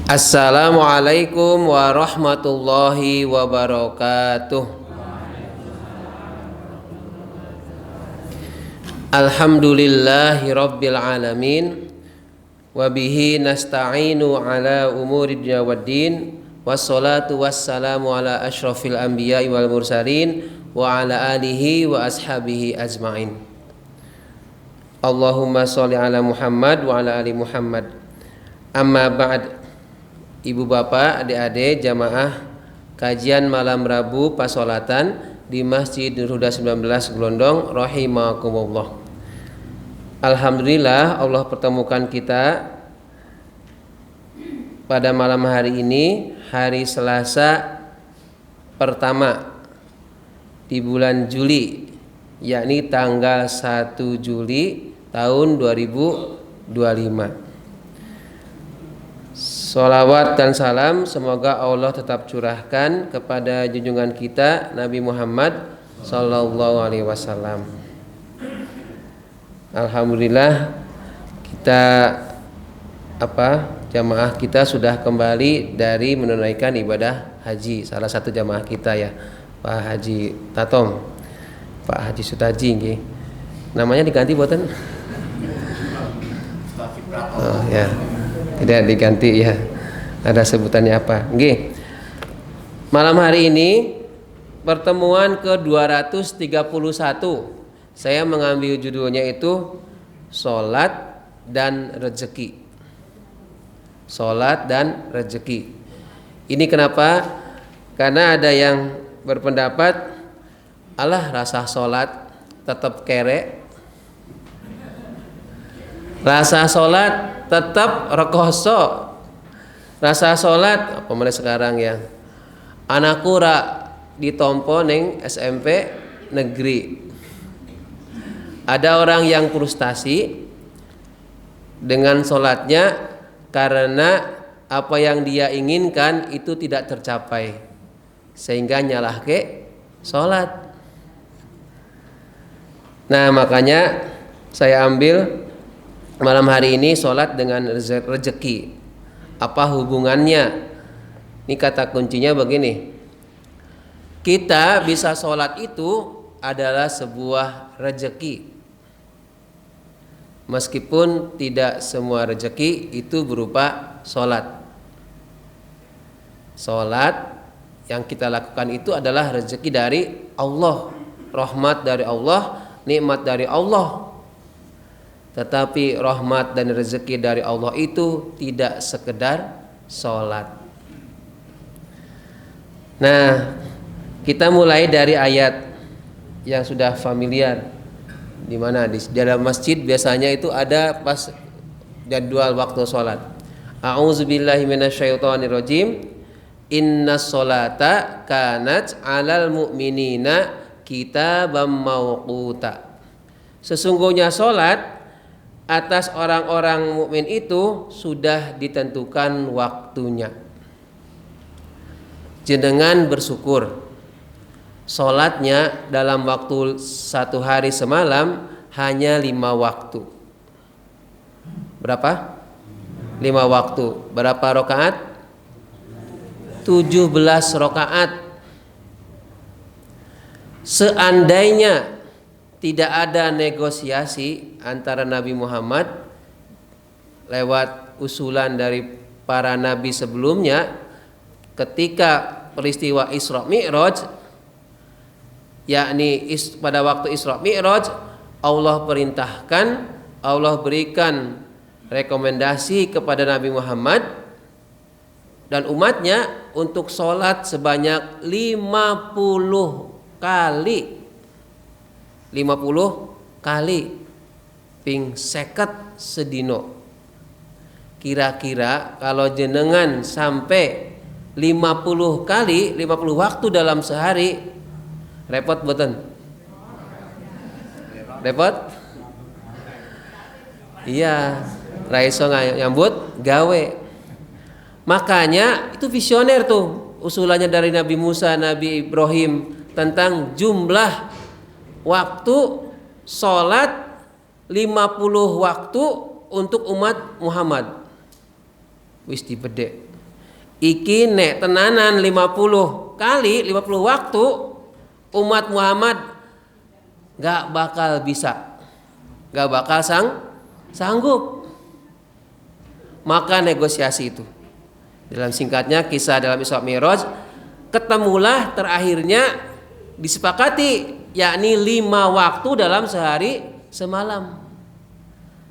Assalamualaikum warahmatullahi wabarakatuh. Alhamdulillahi rabbil alamin. Wabihi nasta'inu ala umuri dunya waddin. Wassalatu wassalamu ala ashrafil anbiya'i wal mursalin wa ala alihi wa ashabihi ajma'in. Allahumma sholli ala Muhammad wa ala ali Muhammad. Amma ba'd. Ibu bapak, adik-adik, jamaah kajian malam Rabu pasolatan di Masjid Nur Huda 19 Glondong rahimakumullah. Alhamdulillah Allah pertemukan kita pada malam hari ini, hari Selasa pertama di bulan Juli, yakni tanggal 1 Juli tahun 2025. Sholawat dan salam semoga Allah tetap curahkan kepada junjungan kita Nabi Muhammad Sallallahu Alaihi Wasallam. Alhamdulillah kita jamaah kita sudah kembali dari menunaikan ibadah haji. Salah satu jamaah kita ya, Pak Haji Tatom, Pak Haji Sutaji nggih. Namanya diganti boten? Oh ya. Tidak diganti ya. Ada sebutannya apa? Nggih. Malam hari ini pertemuan ke-231. Saya mengambil judulnya itu Salat dan Rezeki. Salat dan rezeki. Ini kenapa? Karena ada yang berpendapat alah rasa salat tetap kere. Rasa salat tetap rekoso. Rasa salat apa mulai sekarang ya. Anakku rak ditompo ning SMP negeri. Ada orang yang frustasi dengan salatnya karena apa yang dia inginkan itu tidak tercapai, sehingga nyalahke salat. Nah, makanya saya ambil malam hari ini salat dengan rezeki. Apa hubungannya? Ini kata kuncinya begini. Kita bisa salat itu adalah sebuah rezeki. Meskipun tidak semua rezeki itu berupa salat. Salat yang kita lakukan itu adalah rezeki dari Allah, rahmat dari Allah, nikmat dari Allah. Tetapi rahmat dan rezeki dari Allah itu tidak sekedar sholat. Nah, kita mulai dari ayat yang sudah familiar, di mana di dalam masjid biasanya itu ada pas jadwal waktu sholat. A'udzubillahi minasyaitonirrajim. Innas sholata kanat 'alal mu'minina kitaban mawquta. Sesungguhnya sholat atas orang-orang mukmin itu sudah ditentukan waktunya. Jenengan bersyukur sholatnya dalam waktu 1 hari semalam hanya 5 waktu. Berapa? 5 waktu. Berapa rakaat? 17 rakaat. Seandainya tidak ada negosiasi antara Nabi Muhammad lewat usulan dari para nabi sebelumnya, ketika peristiwa Isra Mi'raj, yakni pada waktu Isra Mi'raj, Allah perintahkan, Allah berikan rekomendasi kepada Nabi Muhammad dan umatnya untuk sholat sebanyak 50 kali. 50 kali ping 50 sedino. Kira-kira kalau jenengan sampai 50 kali 50 waktu dalam sehari, repot boten? Repot? Iya, raiso nyambut gawe. Makanya itu visioner tuh usulannya dari Nabi Musa, Nabi Ibrahim tentang jumlah waktu sholat 50 waktu untuk umat Muhammad. Wis dibedek. Iki nek tenanan 50 kali 50 waktu umat Muhammad gak bakal bisa, gak bakal sanggup. Maka negosiasi itu. Dalam singkatnya kisah dalam Isra Mi'raj, ketemulah terakhirnya disepakati, yakni 5 waktu dalam sehari semalam.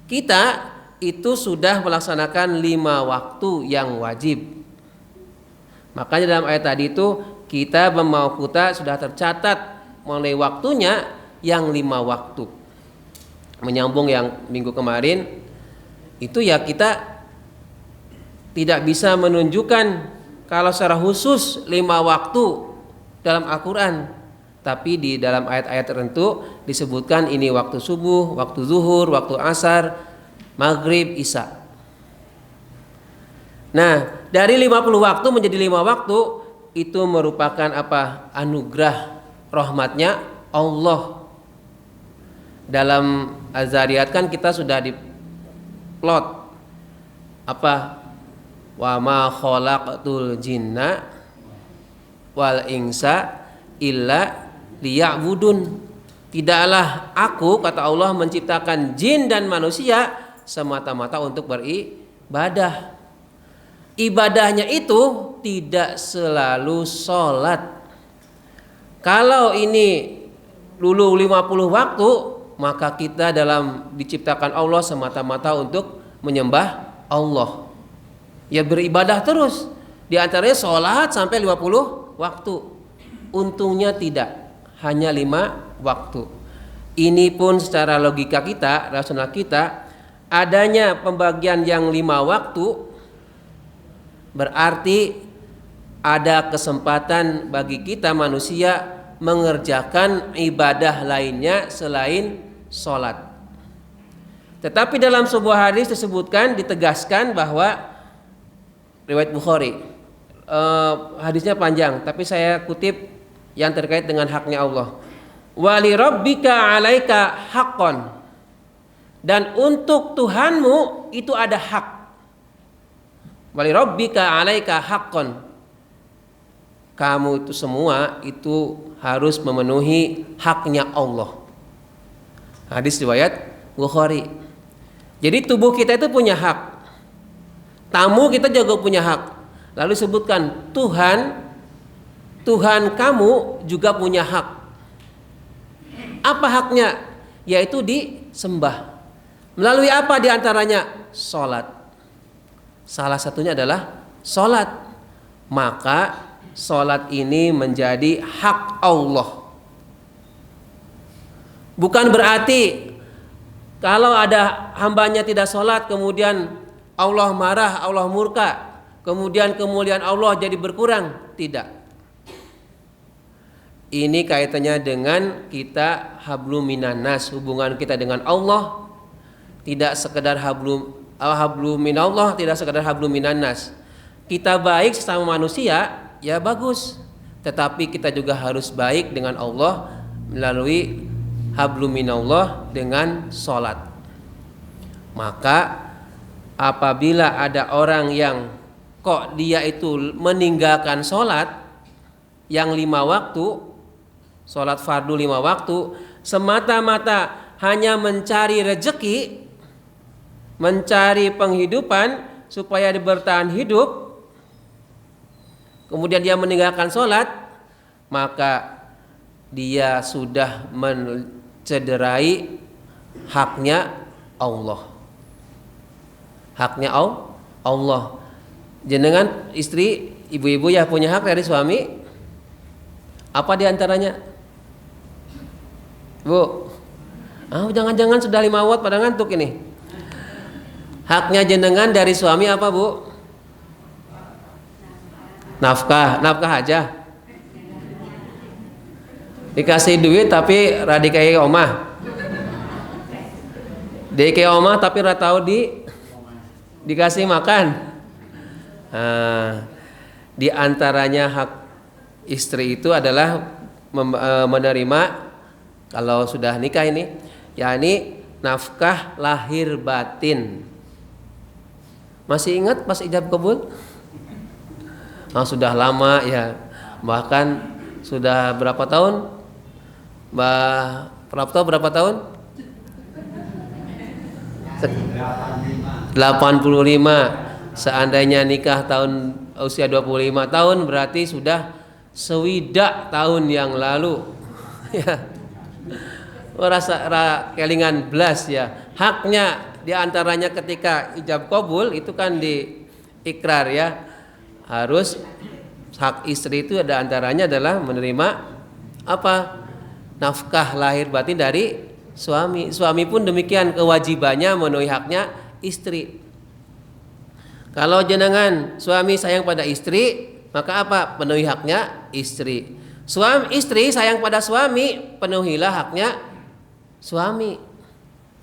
Kita itu sudah melaksanakan 5 waktu yang wajib. Makanya dalam ayat tadi itu kita mau kuta sudah tercatat mulai waktunya yang 5 waktu. Menyambung yang minggu kemarin itu ya, kita tidak bisa menunjukkan kalau secara khusus 5 waktu dalam Al-Quran, tapi di dalam ayat-ayat tertentu disebutkan ini waktu subuh, waktu zuhur, waktu asar, maghrib, isya. Nah, dari 50 waktu menjadi 5 waktu itu merupakan apa? Anugerah rahmatnya Allah. Dalam Az-Zariyat kan kita sudah diplot apa? Wa ma khalaqtul jinna wal insa illa liya'budun. Tidaklah aku, kata Allah, menciptakan jin dan manusia semata-mata untuk beribadah. Ibadahnya itu tidak selalu sholat. Kalau ini dulu 50 waktu, maka kita dalam diciptakan Allah semata-mata untuk menyembah Allah. Ya beribadah terus. Di antaranya sholat sampai 50 waktu. Untungnya tidak, hanya 5 waktu. Ini pun secara logika kita, rasional kita, adanya pembagian yang 5 waktu berarti ada kesempatan bagi kita manusia mengerjakan ibadah lainnya selain sholat. Tetapi dalam sebuah hadis disebutkan, ditegaskan bahwa riwayat Bukhari, hadisnya panjang tapi saya kutip yang terkait dengan haknya Allah. Wali rabbika 'alaika haqqan, dan untuk Tuhanmu itu ada hak. Wali rabbika 'alaika haqqan, kamu itu semua itu harus memenuhi haknya Allah. Hadis riwayat Bukhari. Jadi tubuh kita itu punya hak, tamu kita juga punya hak. Lalu sebutkan Tuhan kamu juga punya hak. Apa haknya? Yaitu disembah. Melalui apa diantaranya? Sholat. Salah satunya adalah sholat. Maka sholat ini menjadi hak Allah. Bukan berarti kalau ada hambanya tidak sholat kemudian Allah marah, Allah murka, kemudian kemuliaan Allah jadi berkurang. Tidak. Ini kaitannya dengan kita hablum minanas, hubungan kita dengan Allah tidak sekedar hablum minallah, tidak sekedar hablum minanas. Kita baik sesama manusia, ya bagus. Tetapi kita juga harus baik dengan Allah melalui hablum minallah dengan sholat. Maka apabila ada orang yang kok dia itu meninggalkan sholat yang 5 waktu, sholat fardu 5 waktu, semata-mata hanya mencari rezeki, mencari penghidupan supaya dia bertahan hidup, kemudian dia meninggalkan sholat, maka dia sudah mencederai haknya Allah. Haknya Allah. Jenengan istri, ibu-ibu ya punya hak dari suami. Apa diantaranya? Bu, jangan-jangan sudah 5 watt pada ngantuk ini. Haknya jenengan dari suami apa, Bu? Nafkah aja. Dikasih duit tapi radikai omah. Dikasih omah tapi ratau dikasih makan. Di antaranya hak istri itu adalah menerima kalau sudah nikah ini, yakni nafkah lahir batin. Masih ingat pas ijab kabul? Sudah lama ya, bahkan sudah berapa tahun? Berapa tahun? 85. Seandainya nikah tahun usia 25 tahun berarti sudah sewidak tahun yang lalu. Ya. Rasa kelingan belas ya. Haknya diantaranya ketika ijab kabul itu kan di ikrar ya. Harus hak istri itu ada antaranya adalah menerima apa? Nafkah lahir batin dari suami. Suami pun demikian kewajibannya memenuhi haknya istri. Kalau jenengan suami sayang pada istri, maka apa? Penuhi haknya istri. Istri sayang pada suami, penuhilah haknya suami.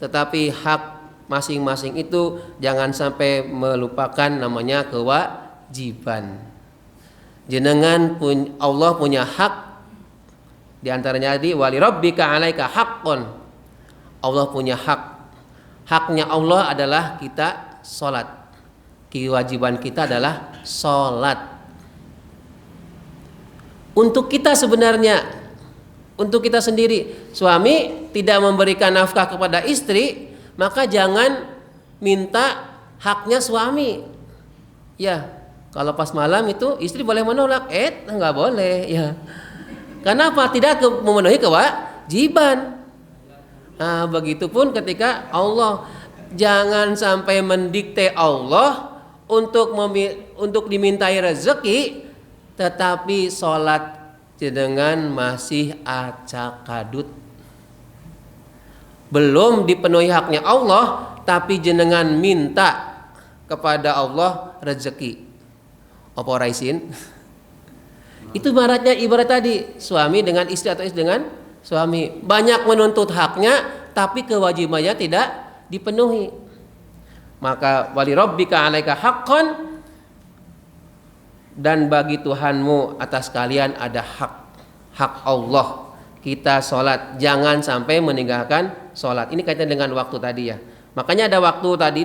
Tetapi hak masing-masing itu jangan sampai melupakan namanya kewajiban. Jenengan pun Allah punya hak, di antaranya di wali rabbika 'alaika haqqun. Allah punya hak. Haknya Allah adalah kita salat. Kewajiban kita adalah salat. Untuk kita sebenarnya, untuk kita sendiri, suami tidak memberikan nafkah kepada istri, maka jangan minta haknya suami. Ya, kalau pas malam itu istri boleh menolak, enggak boleh ya. Kenapa? Tidak memenuhi kewajiban. Nah, begitupun ketika Allah, jangan sampai mendikte Allah untuk dimintai rezeki, tetapi sholat dengan masih acak kadut, belum dipenuhi haknya Allah, tapi jenengan minta kepada Allah rezeki. Apa raisin? Itu ibarat tadi suami dengan istri atau istri dengan suami, banyak menuntut haknya tapi kewajibannya tidak dipenuhi. Maka wali rabbika 'alaika haqqan, dan bagi Tuhanmu atas kalian ada hak Allah. Kita sholat, jangan sampai meninggalkan sholat. Ini kaitan dengan waktu tadi ya. Makanya ada waktu tadi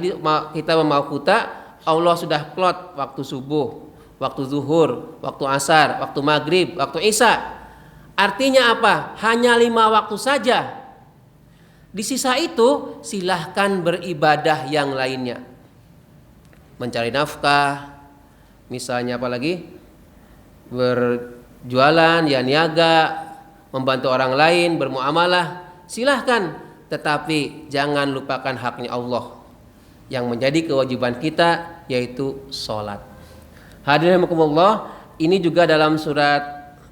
kita mau kuta, Allah sudah plot waktu subuh, waktu zuhur, waktu asar, waktu maghrib, waktu isya. Artinya apa? Hanya 5 waktu saja. Di sisa itu silahkan beribadah yang lainnya. Mencari nafkah, misalnya apalagi berjualan, ya niaga, membantu orang lain, bermuamalah, silahkan. Tetapi jangan lupakan haknya Allah yang menjadi kewajiban kita, yaitu sholat. Hadirin rahimakumullah, ini juga dalam surat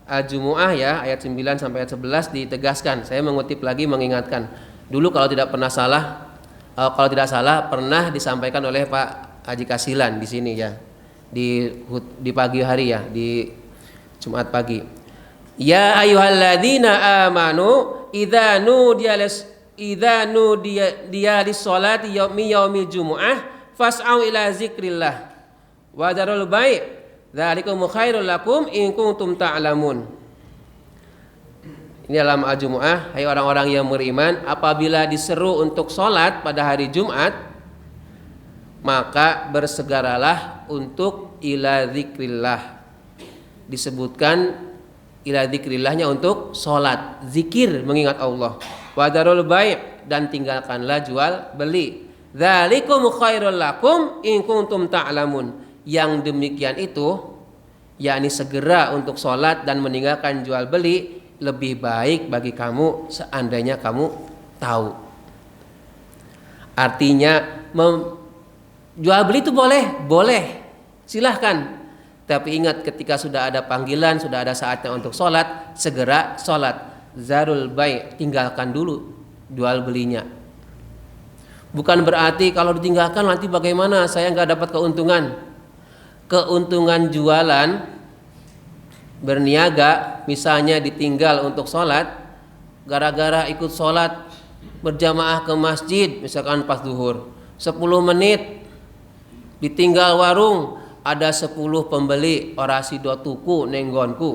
Al-Jumu'ah ya, ayat 9 sampai ayat 11 ditegaskan. Saya mengutip lagi, mengingatkan. Dulu kalau tidak salah pernah disampaikan oleh Pak Haji Kasilan di sini ya, di pagi hari ya, di Jumat pagi. Ya ayyuhalladzina amanu idza nudiya lis-sholati yaumil jumu'ah fas'au ila zikrillah wa dzarul bai' dzalikum khairul lakum in kuntum ta'lamun. Ini dalam Al-Jumu'ah, hai orang-orang yang beriman, apabila diseru untuk sholat pada hari Jumat, maka bersegeralah untuk ila zikrillah. Disebutkan ila zikrillahnya untuk sholat, zikir mengingat Allah. Wadarul bai', dan tinggalkanlah jual beli. Dzalikum khairul lakum in kuntum ta'lamun. Yang demikian itu, yakni segera untuk sholat dan meninggalkan jual beli, lebih baik bagi kamu seandainya kamu tahu. Artinya jual beli itu boleh, silahkan. Tapi ingat, ketika sudah ada panggilan, sudah ada saatnya untuk sholat, segera sholat. Zarul bai', tinggalkan dulu jual belinya. Bukan berarti kalau ditinggalkan nanti bagaimana, saya nggak dapat keuntungan. Keuntungan jualan, berniaga, misalnya ditinggal untuk sholat, gara-gara ikut sholat berjamaah ke masjid, misalkan pas zuhur, 10 menit ditinggal warung, ada 10 pembeli, orasi do tuku nenggonku,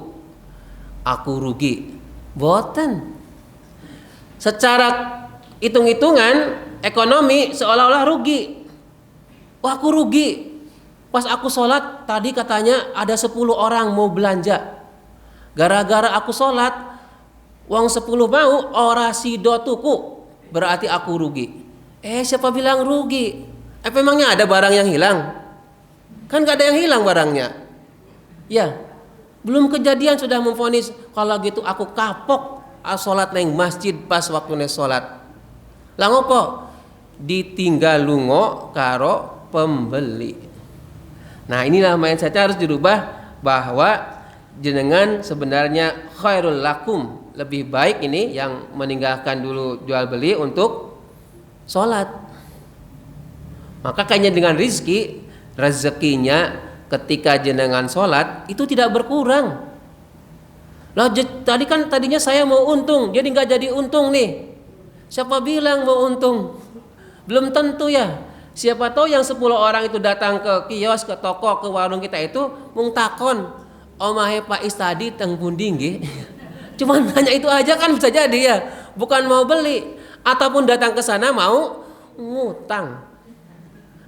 aku rugi. Boten. Secara hitung-hitungan ekonomi seolah-olah rugi. Wah, aku rugi. Pas aku sholat tadi katanya ada 10 orang mau belanja. Gara-gara aku sholat, uang 10 mau ora sido tuku, berarti aku rugi. Siapa bilang rugi? Memangnya ada barang yang hilang? Kan gak ada yang hilang barangnya. Ya, belum kejadian sudah memvonis kalau gitu aku kapok sholat neng masjid pas waktunya sholat. Lah ngopo? Ditinggal lungo karo pembeli. Nah inilah mindsetnya harus dirubah, bahwa jenengan sebenarnya khairul lakum, lebih baik ini yang meninggalkan dulu jual beli untuk sholat. Maka kayaknya dengan rezekinya ketika jenengan sholat itu tidak berkurang. Lah tadi kan tadinya saya mau untung, jadi nggak jadi untung nih. Siapa bilang mau untung? Belum tentu ya. Siapa tahu yang 10 orang itu datang ke kios, ke toko, ke warung kita itu mung takon, omahe Pak Istadi teng pundi nggih? Cuman hanya itu aja kan bisa jadi ya. Bukan mau beli, ataupun datang ke sana mau ngutang.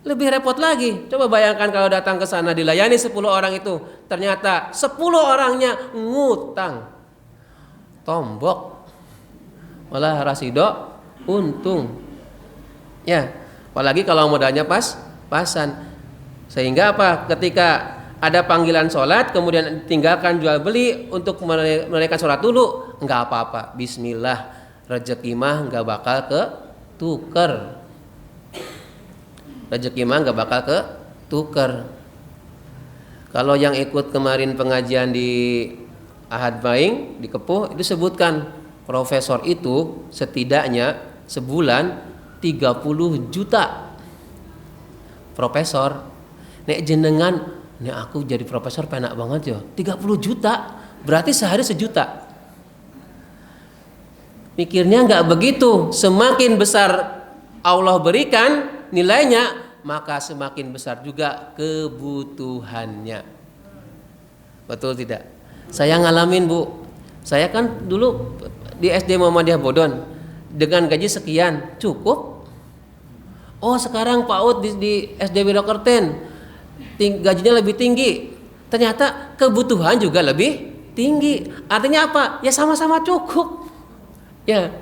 Lebih repot lagi. Coba bayangkan kalau datang ke sana dilayani 10 orang itu, ternyata 10 orangnya ngutang. Tombok. Malah rasido untung. Ya, apalagi kalau modalnya pasan. Sehingga apa? Ketika ada panggilan sholat kemudian tinggalkan jual beli untuk menunaikan sholat dulu, enggak apa-apa. Bismillah, rezeki mah enggak bakal ketuker. Rezeki mah enggak bakal ketuker. Kalau yang ikut kemarin pengajian di Ahad Baing di Kepuh itu sebutkan profesor itu setidaknya sebulan 30 juta. Profesor. Nek jenengan, nek aku jadi profesor penak banget ya. 30 juta, berarti sehari 1 juta. Mikirnya enggak begitu. Semakin besar Allah berikan nilainya, maka semakin besar juga kebutuhannya. Betul tidak? Saya ngalamin, Bu. Saya kan dulu di SD Muhammadiyah Bodon dengan gaji sekian, cukup. Oh sekarang PAUD di SD Widokerten gajinya lebih tinggi. Ternyata kebutuhan juga lebih tinggi. Artinya apa? Ya sama-sama cukup. Ya.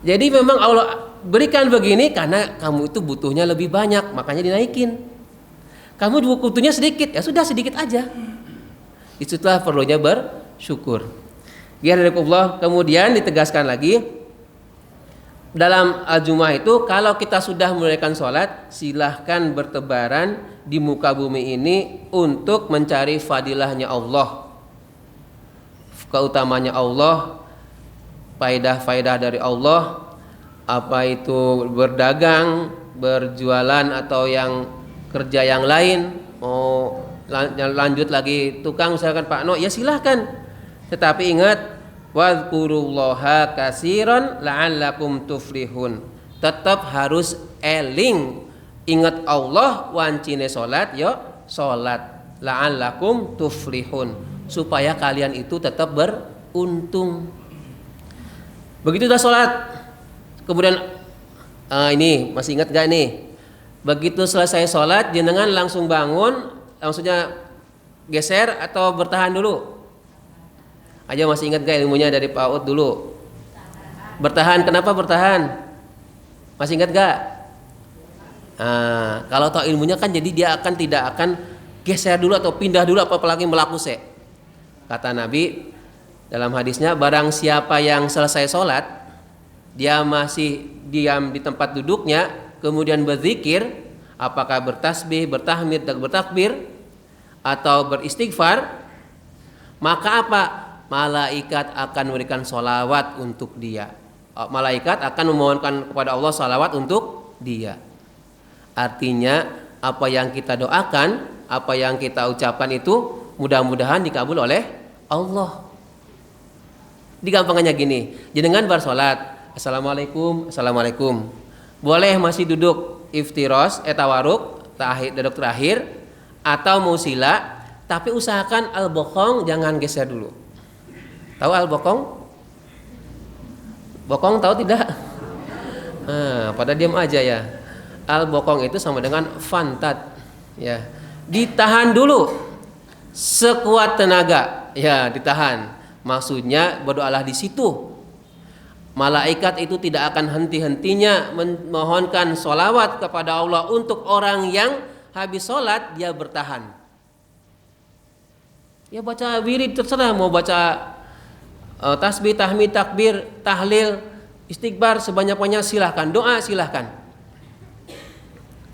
Jadi memang Allah berikan begini karena kamu itu butuhnya lebih banyak, makanya dinaikin. Kamu butuhnya sedikit, ya sudah sedikit aja. Itulah perlunya bersyukur. Biarlah kemudian ditegaskan lagi dalam Al-Jumu'ah itu, kalau kita sudah menunaikan sholat, silahkan bertebaran di muka bumi ini untuk mencari fadilahnya Allah, keutamanya Allah, faedah-faedah dari Allah, apa itu berdagang, berjualan atau yang kerja yang lain, mau lanjut lagi tukang misalkan Pak No, ya silahkan. Tetapi ingat, wadhkurullaha katsiran la'allakum tuflihun. Tetap harus eling, ingat Allah wancine salat yo salat, la'allakum tuflihun, supaya kalian itu tetap beruntung. Begitu dah salat, kemudian ini masih ingat gak nih? Begitu selesai salat jenengan langsung bangun, langsungnya geser atau bertahan dulu? Aja masih ingat gak ilmunya dari PAUD dulu? Bertahan. Kenapa bertahan? Masih ingat gak? Kalau tahu ilmunya kan jadi dia tidak akan geser dulu atau pindah dulu, apalagi melakuse. Kata Nabi dalam hadisnya, barang siapa yang selesai sholat dia masih diam di tempat duduknya kemudian berzikir, apakah bertasbih, bertahmid, bertakbir atau beristighfar, maka apa? Malaikat akan memberikan sholawat untuk dia. Malaikat akan memohonkan kepada Allah sholawat untuk dia. Artinya apa yang kita doakan, apa yang kita ucapkan itu mudah-mudahan dikabul oleh Allah. Digampangkannya gini, jenengan bersolat, assalamualaikum, assalamualaikum. Boleh masih duduk iftiros, tawaruk, duduk terakhir, atau mau sila, tapi usahakan al-bokong jangan geser dulu. Tahu al-bokong? Bokong tahu tidak? Pada diam aja ya. Al-bokong itu sama dengan fantat, ya. ditahan dulu sekuat tenaga. Ya, ditahan. Maksudnya berdoalah di situ. Malaikat itu tidak akan henti-hentinya memohonkan sholawat kepada Allah untuk orang yang habis sholat dia bertahan. Ya baca wirid terserah, mau baca tasbih, tahmid, takbir, tahlil, istighfar sebanyak-banyaknya silahkan, doa silahkan.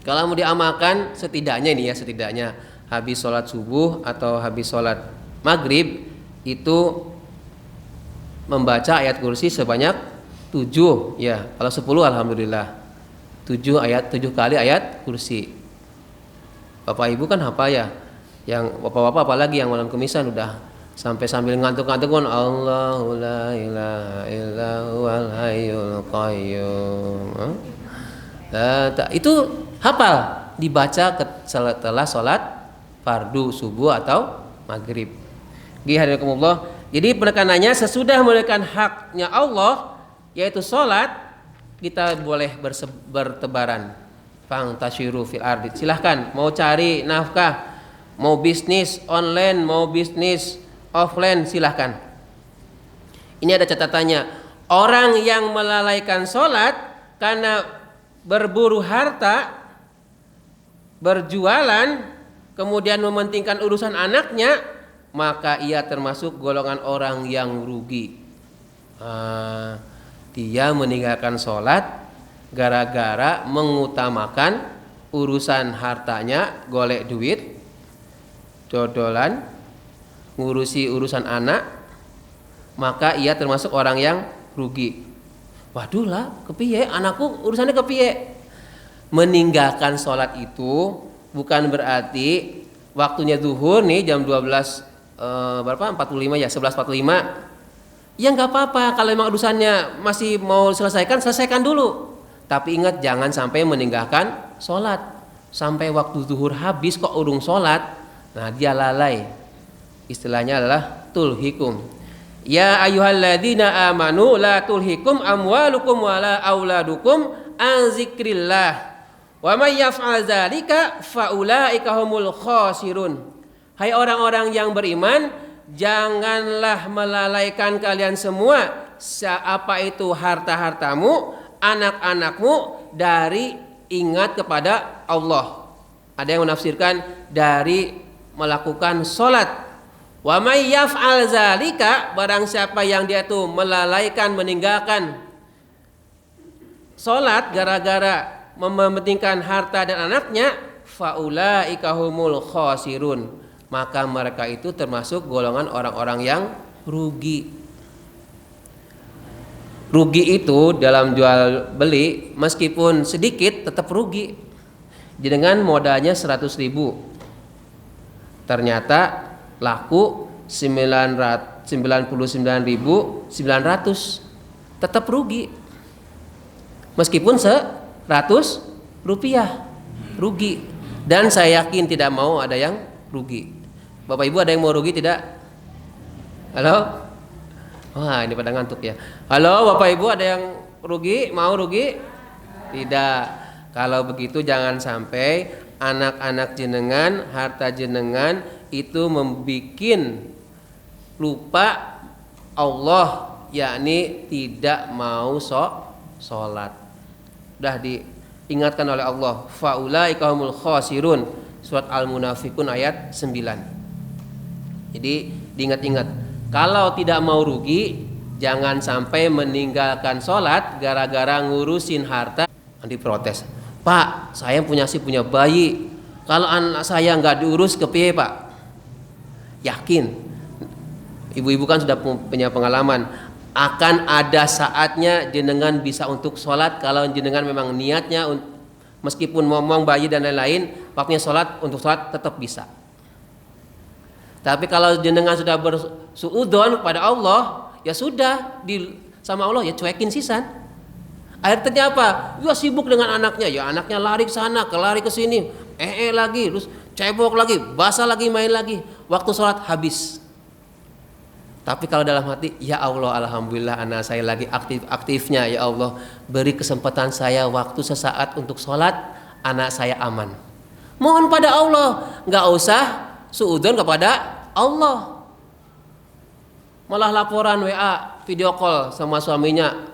Kalau mau diamalkan setidaknya ini ya, setidaknya habis sholat subuh atau habis sholat maghrib itu membaca ayat kursi sebanyak 7 ya. Kalau 10 alhamdulillah 7 kali ayat kursi. Bapak ibu kan apa ya, yang bapak-bapak apalagi yang malam kemisan udah sampai sambil ngantuk-ngantuk kan Allahu la ilaha illa huwal hayyul qayyum. Itu hafal dibaca setelah sholat fardu subuh atau maghrib. Jadi penekanannya sesudah menunaikan haknya Allah yaitu sholat, kita boleh bertebaran. Fangtashiru fil ardi. Silahkan mau cari nafkah, mau bisnis online, mau bisnis offline, silahkan. Ini ada catatannya. Orang yang melalaikan sholat karena berburu harta, berjualan, kemudian mementingkan urusan anaknya, maka ia termasuk golongan orang yang rugi. Dia meninggalkan sholat gara-gara mengutamakan urusan hartanya, golek duit, dodolan, ngurusi urusan anak, maka ia termasuk orang yang rugi. Waduh lah, kepiye anakku urusannya kepiye. Meninggalkan sholat itu bukan berarti waktunya zuhur nih jam 12 berapa 45 ya, 11.45 ya nggak apa-apa, kalau memang urusannya masih mau selesaikan dulu. Tapi ingat jangan sampai meninggalkan sholat sampai waktu zuhur habis kok urung sholat. Nah dia lalai. Istilahnya adalah tulhikum. Ya ayyuhalladzina amanu la tulhikum amwalukum wala auladukum an zikrillah. Wa may yaf'al dzalika faulaika humul khasirun. Hai orang-orang yang beriman, janganlah melalaikan kalian semua apa itu harta-hartamu, anak-anakmu dari ingat kepada Allah. Ada yang menafsirkan dari melakukan sholat. Wa may yaf'al zalika, barang siapa yang dia itu melalaikan, meninggalkan sholat gara-gara mementingkan harta dan anaknya, faulaika humul khasirun, maka mereka itu termasuk golongan orang-orang yang rugi. Rugi itu dalam jual beli meskipun sedikit tetap rugi. Dengan modalnya 100.000 ternyata laku 99.900, tetap rugi. Meskipun 100 rupiah rugi. Dan saya yakin tidak mau ada yang rugi. Bapak Ibu ada yang mau rugi tidak? Halo? Wah ini pada ngantuk ya. Halo Bapak Ibu ada yang rugi? Mau rugi? Tidak. Kalau begitu jangan sampai anak-anak jenengan, harta jenengan itu membikin lupa Allah, yakni tidak mau sholat. Sudah diingatkan oleh Allah, faulaika humul khasirun, surat Al-Munafiqun ayat 9. Jadi diingat-ingat, kalau tidak mau rugi jangan sampai meninggalkan sholat gara-gara ngurusin harta. Nanti protes, Pak saya punya bayi, kalau anak saya nggak diurus kepiye Pak? Yakin ibu-ibu kan sudah punya pengalaman, akan ada saatnya jenengan bisa untuk sholat kalau jenengan memang niatnya meskipun ngomong bayi dan lain-lain, waktunya sholat, untuk sholat tetap bisa. Tapi kalau jenengan sudah bersuudzon pada Allah, ya sudah sama Allah ya cuekin sisan. Akhirnya apa? Ya sibuk dengan anaknya, ya anaknya lari ke sana, lari ke sini, lagi, terus cebok lagi, basah lagi, main lagi. Waktu sholat habis. Tapi kalau dalam hati, ya Allah alhamdulillah anak saya lagi aktif-aktifnya, ya Allah beri kesempatan saya waktu sesaat untuk sholat, anak saya aman. Mohon pada Allah, nggak usah suudzon kepada Allah. Malah laporan WA, video call sama suaminya,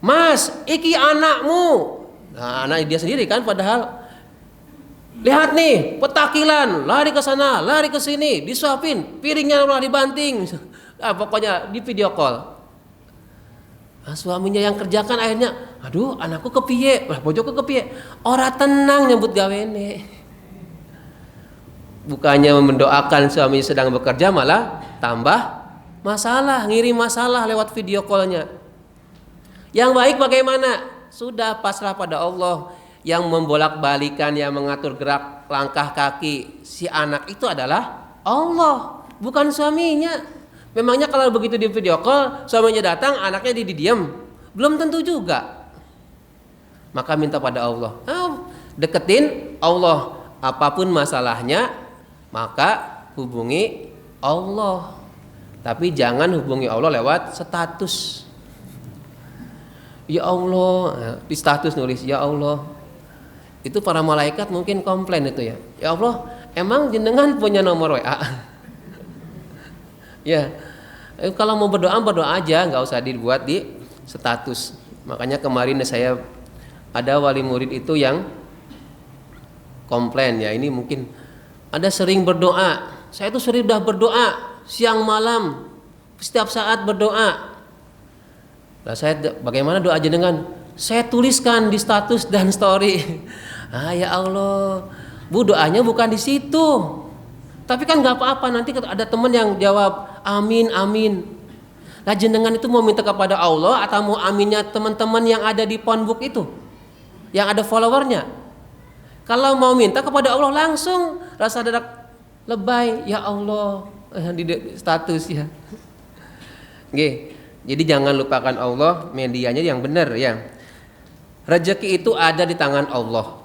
Mas, iki anakmu. Nah, anak dia sendiri kan, padahal lihat nih, petakilan, lari ke sana, lari ke sini, disuapin, piringnya malah dibanting. Pokoknya di video call. Nah, suaminya yang kerjakan akhirnya, aduh, anakku kepiye, bojokku kepiye. Ora tenang nyebut gawene. Bukannya mendoakan suaminya sedang bekerja, malah tambah masalah, ngirim masalah lewat video callnya. Yang baik bagaimana? Sudah pasrah pada Allah. Yang membolak-balikan, yang mengatur gerak langkah kaki si anak itu adalah Allah, bukan suaminya. Memangnya kalau begitu di video call, suaminya datang, anaknya diam? Belum tentu juga. Maka minta pada Allah, deketin Allah. Apapun masalahnya, maka hubungi Allah. Tapi jangan hubungi Allah lewat status. Ya Allah, di status nulis ya Allah. Itu para malaikat mungkin komplain itu ya. Ya Allah, emang jenengan punya nomor WA? Ya, kalau mau berdoa aja, nggak usah dibuat di status. Makanya kemarin saya ada wali murid itu yang komplain ya, ini mungkin ada sering berdoa. Saya tuh sering udah berdoa siang malam, setiap saat berdoa. Nah, saya bagaimana doa jenengan? Saya tuliskan di status dan story. Ya Allah, Bu, doanya bukan di situ. Tapi kan nggak apa-apa, nanti ada teman yang jawab amin amin. Nah, jenengan itu mau minta kepada Allah atau mau aminnya teman-teman yang ada di phonebook itu, yang ada followernya? Kalau mau minta kepada Allah langsung rasa dadak lebay, ya Allah di status ya. Oke, jadi jangan lupakan Allah, medianya yang benar ya. Rezeki itu ada di tangan Allah.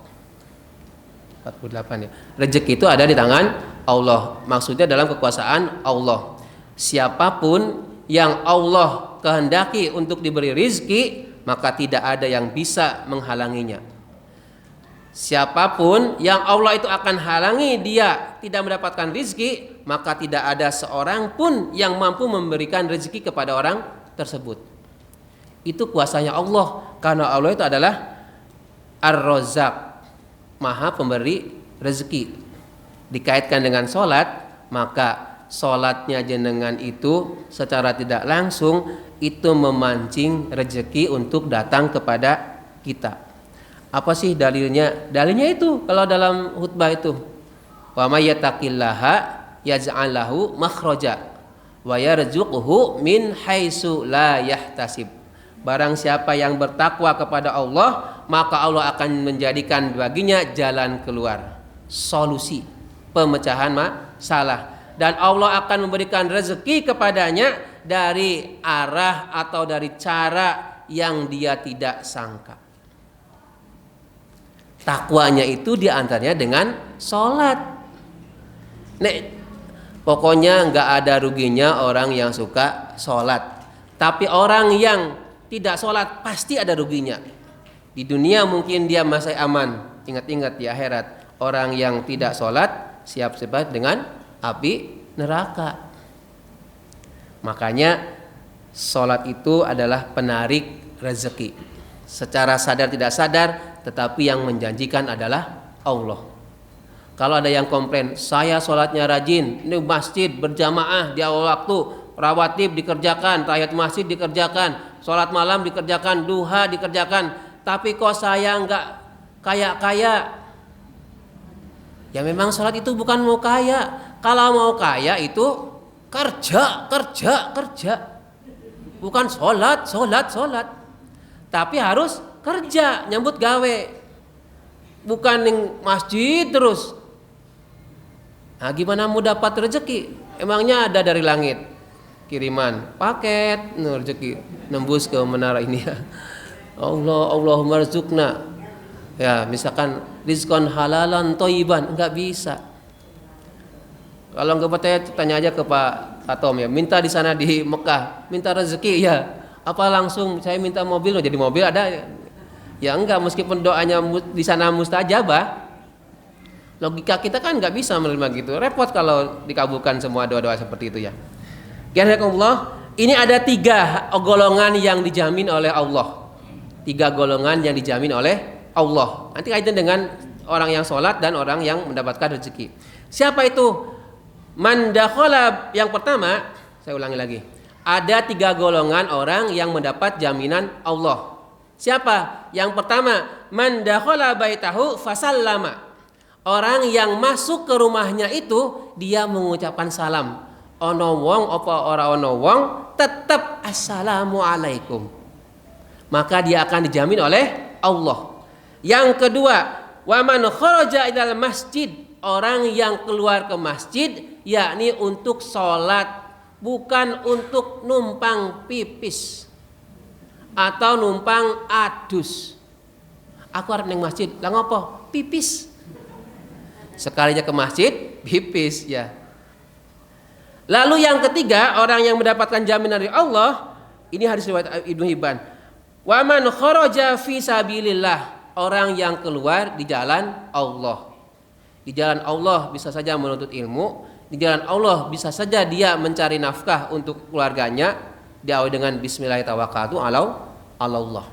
48 ya. Rezeki itu ada di tangan Allah. Maksudnya dalam kekuasaan Allah. Siapapun yang Allah kehendaki untuk diberi rizki, maka tidak ada yang bisa menghalanginya. Siapapun yang Allah itu akan halangi dia tidak mendapatkan rizki, maka tidak ada seorang pun yang mampu memberikan rezeki kepada orang tersebut. Itu kuasanya Allah, karena Allah itu adalah Ar-Razzaq, Maha pemberi rezeki. Dikaitkan dengan sholat, maka sholatnya jenengan itu secara tidak langsung itu memancing rezeki untuk datang kepada kita. Apa sih dalilnya? Dalilnya itu kalau dalam khutbah itu, wa may yattaqillaha yaj'al lahu makhraja wa yarzuqhu min haitsu la yahtasib. Barang siapa yang bertakwa kepada Allah, maka Allah akan menjadikan baginya jalan keluar, solusi, pemecahan masalah. Dan Allah akan memberikan rezeki kepadanya dari arah atau dari cara yang dia tidak sangka. Takwanya itu diantaranya dengan sholat. Pokoknya nggak ada ruginya orang yang suka sholat. Tapi orang yang tidak sholat pasti ada ruginya. Di dunia mungkin dia masih aman. Ingat-ingat di akhirat, orang yang tidak sholat siap-siap dengan api neraka. Makanya sholat itu adalah penarik rezeki. Secara sadar tidak sadar, tetapi yang menjanjikan adalah Allah. Kalau ada yang komplain, saya sholatnya rajin, ini masjid berjamaah di awal waktu, rawatib dikerjakan, tahiyat masjid dikerjakan, sholat malam dikerjakan, duha dikerjakan, tapi kok saya nggak kaya-kaya. Ya memang sholat itu bukan mau kaya. Kalau mau kaya itu kerja. Bukan sholat. Tapi harus kerja, nyambut gawe. Bukan ning masjid terus. Nah, gimana mau dapat rezeki? Emangnya ada dari langit kiriman paket rezeki nembus ke menara ini ya. Allahumma rizukna. Ya, misalkan rizqan halalan thayyiban, enggak bisa. Kalau enggak percaya tanya aja ke Pak Atom ya. Minta di sana di Mekah, minta rezeki ya. Apa langsung saya minta mobil jadi mobil ada? Ya enggak, meskipun doanya di sana mustajabah. Logika kita kan nggak bisa menerima gitu. Repot kalau dikabulkan semua doa-doa seperti itu ya. Allah, ini ada 3 golongan yang dijamin oleh Allah. 3 golongan yang dijamin oleh Allah. Nanti kaitan dengan orang yang sholat dan orang yang mendapatkan rezeki. Siapa itu? Man dakhala, yang pertama, saya ulangi lagi. Ada 3 golongan orang yang mendapat jaminan Allah. Siapa? Yang pertama, man dakhala baitahu fasallama. Orang yang masuk ke rumahnya itu dia mengucapkan salam. Ono wong apa ora ono wong tetap assalamualaikum. Maka dia akan dijamin oleh Allah. Yang kedua, wa man kharaja ilal masjid. Orang yang keluar ke masjid yakni untuk sholat, bukan untuk numpang pipis atau numpang adus. Aku arep ning masjid, lah ngopo? Pipis. Sekalinya ke masjid, pipis ya. Lalu yang ketiga, orang yang mendapatkan jaminan dari Allah, ini hadis riwayat Ibnu Hibban. Wa man kharaja fi sabilillah, orang yang keluar di jalan Allah. Di jalan Allah bisa saja menuntut ilmu, di jalan Allah bisa saja dia mencari nafkah untuk keluarganya, diawali dengan bismillahirrahmanirrahim Allah.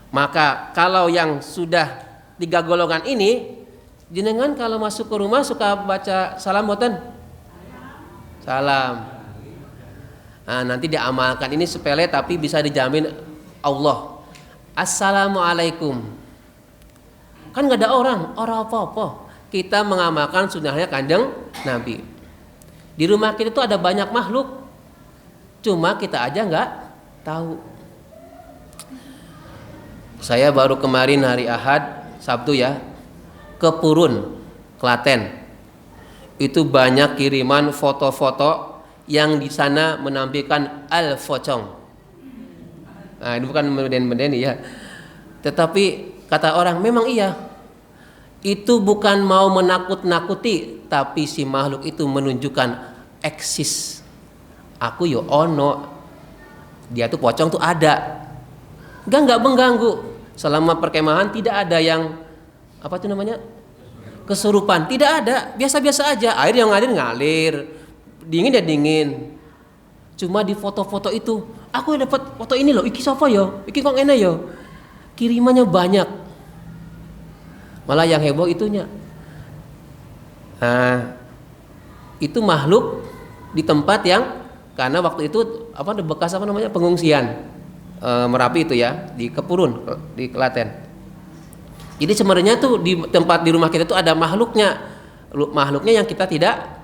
Maka kalau yang sudah 3 golongan ini, jenengan kalau masuk ke rumah suka baca salam boten? Salam. Nah, nanti diamalkan, ini sepele tapi bisa dijamin Allah. Assalamualaikum. Kan nggak ada orang apa-apa. Kita mengamalkan sunnahnya Kanjeng Nabi. Di rumah kita tuh ada banyak makhluk, cuma kita aja nggak tahu. Saya baru kemarin hari Ahad, Sabtu ya, ke Purun, Klaten. Itu banyak kiriman foto-foto yang di sana menampilkan al-focong. Nah, ini bukan meden-meden ya. Tetapi kata orang memang iya. Itu bukan mau menakut-nakuti, tapi si makhluk itu menunjukkan eksis. Aku yo ono. Dia tuh pocong tuh ada. Enggak mengganggu. Selama perkemahan tidak ada yang apa itu namanya? Kesurupan, tidak ada, biasa-biasa aja. Air yang ngalir, dingin ya dingin. Cuma di foto-foto itu, aku dapat foto ini loh, iki sapa yo, iki kok enak yo. Kirimannya banyak. Malah yang heboh itunya. Nah, itu makhluk di tempat yang karena waktu itu apa bekas apa namanya pengungsian Merapi itu ya, di Kepurun di Klaten. Jadi sebenarnya tuh di tempat di rumah kita tuh ada makhluknya yang kita tidak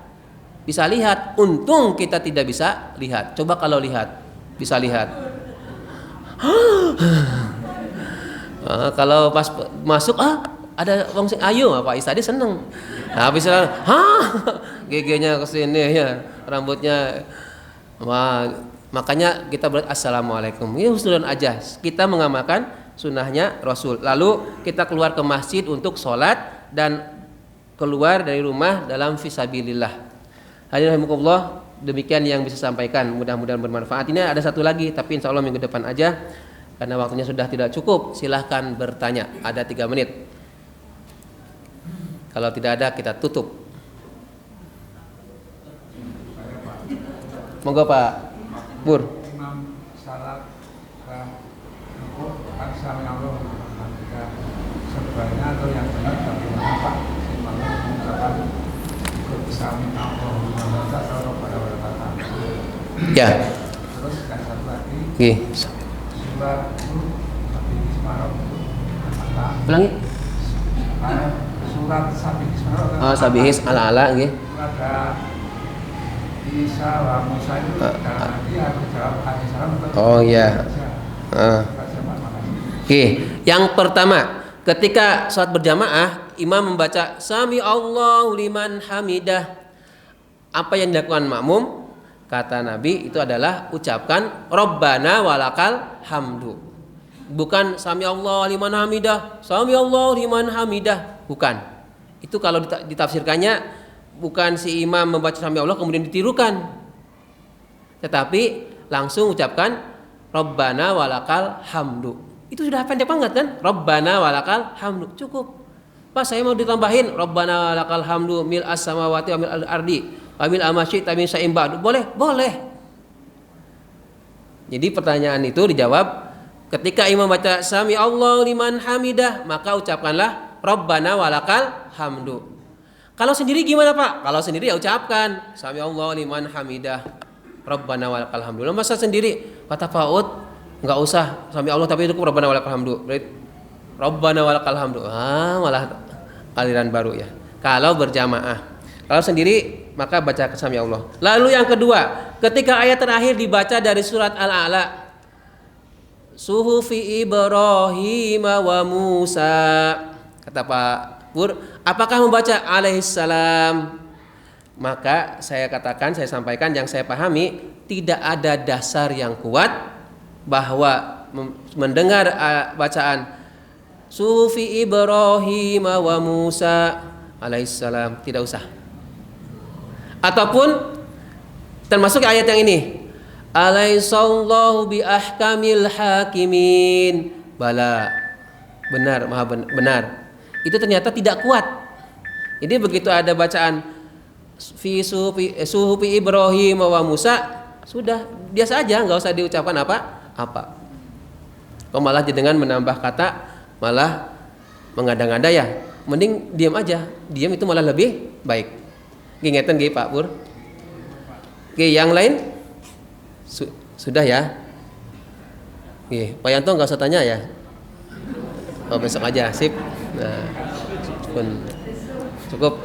bisa lihat. Untung kita tidak bisa lihat. Coba kalau lihat, bisa lihat. Kalau pas masuk ada wong sing ayo Pak Is tadi seneng. Nah, habis GG-nya kesini ya, rambutnya. Wah, makanya kita berarti assalamualaikum. Ini husnudzon aja. Kita mengamalkan sunnahnya Rasul. Lalu kita keluar ke masjid untuk sholat dan keluar dari rumah dalam fisabilillah. Hadirin rahimakumullah, demikian yang bisa sampaikan. Mudah-mudahan bermanfaat. Ini ada satu lagi, tapi insya Allah minggu depan aja karena waktunya sudah tidak cukup. Silahkan bertanya. Ada 3 menit. Kalau tidak ada kita tutup. Monggo Pak Pur. Imam salat sebaiknya atau yang benar bagaimana Pak Imam mengucapkan bersama Allah atau pada kata. Ya. Terus yang satu lagi. Oke. Surat itu Sabi Ismail kata. Ulangi. Surat Sabi Ismail. Sabihis ala nggih. Ada Isa wa Musa itu nanti harus jawab salam atau. Oh iya. Oke, yang pertama, ketika sholat berjamaah, imam membaca Sami Allahu liman hamidah. Apa yang dilakukan makmum? Kata Nabi itu adalah ucapkan Rabbana walakal hamdu. Bukan Sami Allahu liman hamidah, Sami Allahu liman hamidah. Bukan. Itu kalau ditafsirkannya bukan si imam membaca Sami Allah kemudian ditirukan. Tetapi langsung ucapkan Rabbana walakal hamdu. Itu sudah pendek banget kan? Rabbana walakal hamdu, cukup. Pak, saya mau ditambahin Rabbana lakal hamdu mil as-samawati wa mil al-ardi wa mil amasyi tamin sa'im ba'du. Boleh? Boleh. Jadi pertanyaan itu dijawab ketika imam baca sami Allahu liman hamidah, maka ucapkanlah Rabbana walakal hamdu. Kalau sendiri gimana Pak? Kalau sendiri ya ucapkan sami Allahu liman hamidah Rabbana walakal hamdu. Masa sendiri kata Faud enggak usah sami Allah tapi itu Rabbana walakal hamdu. Rabbana walakal hamdu. Malah aliran baru ya. Kalau berjamaah. Kalau sendiri maka baca sami Allah. Lalu yang kedua, ketika ayat terakhir dibaca dari surat Al-A'la, Suhufi Ibrahim wa Musa, kata Pak Pur, apakah membaca alaihissalam? Maka saya katakan, saya sampaikan yang saya pahami, tidak ada dasar yang kuat bahwa mendengar bacaan Suhufi Ibrahim wa Musa alaihissalam tidak usah. Ataupun termasuk ayat yang ini, alaihissallahu bi ahkamil hakimin. Bala, benar, maha benar. Itu ternyata tidak kuat. Jadi begitu ada bacaan fi suhufi Ibrahim wa Musa, sudah biasa aja, nggak usah diucapkan apa. Kok malah dengan menambah kata malah mengada-ngada ya. Mending diam aja. Diam itu malah lebih baik. Ngingatan nggih Pak Pur. Oke, yang lain sudah ya. Oke, Pak Yanto nggak usah tanya ya. Oh, besok aja, sip. Nah, cukup.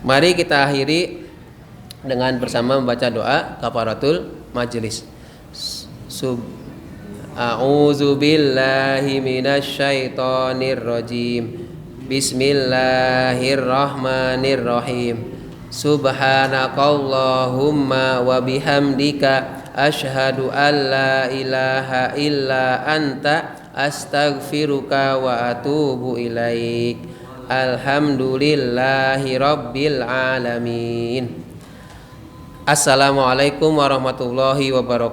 Mari kita akhiri dengan bersama membaca doa kafaratul majelis. A'udzu billahi minasyaitonir rajim. Bismillahirrahmanirrahim. Subhanakallahumma wa bihamdika asyhadu an la ilaha illa anta astaghfiruka wa atubu ilaik. Alhamdulillahi rabbil alamin. Assalamualaikum warahmatullahi wabarakatuh.